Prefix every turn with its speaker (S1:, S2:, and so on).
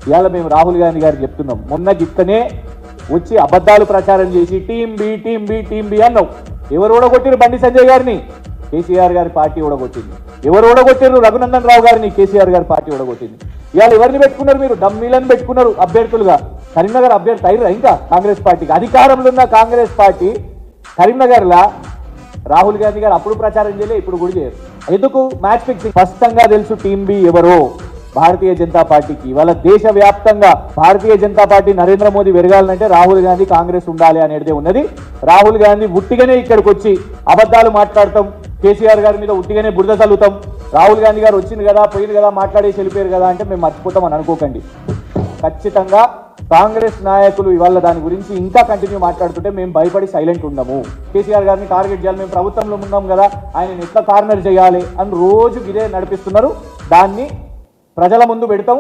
S1: ఇవాళ మేము రాహుల్ గాంధీ గారికి చెప్తున్నాం, మొన్న గిత్తనే వచ్చి అబద్ధాలు ప్రచారం చేసి టీం బి అన్నావు. ఎవరు ఓడగొట్టిరు బండి సంజయ్ గారిని? కేసీఆర్ గారి పార్టీ ఓడగొట్టింది. ఎవరు ఓడగొట్టిరు? రఘునందన్ రావు గారిని కేసీఆర్ గారి పార్టీ ఓడగొట్టింది. ఇవాళ ఎవరిని పెట్టుకున్నారు మీరు? డమ్మీలను పెట్టుకున్నారు అభ్యర్థులుగా. కరీంనగర్ అభ్యర్థి అయిరా ఇంకా కాంగ్రెస్ పార్టీకి? అధికారంలో ఉన్న కాంగ్రెస్ పార్టీ కరీంనగర్లా రాహుల్ గాంధీ గారు అప్పుడు ప్రచారం చేయలే, ఇప్పుడు కూడా చేయరు. ఎందుకు? Match fixing. స్పష్టంగా తెలుసు టీం బి ఎవరో భారతీయ జనతా పార్టీకి. వాళ్ళ దేశవ్యాప్తంగా భారతీయ జనతా పార్టీ నరేంద్ర మోదీ పెరగాలంటే రాహుల్ గాంధీ కాంగ్రెస్ ఉండాలి అనేది ఉన్నది. రాహుల్ గాంధీ ఉట్టిగానే ఇక్కడికి వచ్చి అబద్ధాలు మాట్లాడతాం, కేసీఆర్ గారి మీద ఉట్టిగానే బురద చల్లుతాం, రాహుల్ గాంధీ గారు వచ్చింది కదా పోయింది కదా మాట్లాడేసి వెళ్ళిపోయారు కదా అంటే మేము మర్చిపోతామని అనుకోకండి. ఖచ్చితంగా కాంగ్రెస్ నాయకులు ఇవాళ దాని గురించి ఇంకా కంటిన్యూ మాట్లాడుతుంటే మేము భయపడి సైలెంట్ ఉండము. కేసీఆర్ గారిని టార్గెట్ చేయాలి, మేము ప్రభుత్వంలో ఉన్నాం కదా ఆయన ఎట్లా కార్నర్ చేయాలి అని రోజు ఇదే నడిపిస్తున్నారు. దాన్ని ప్రజల ముందు పెడతాం.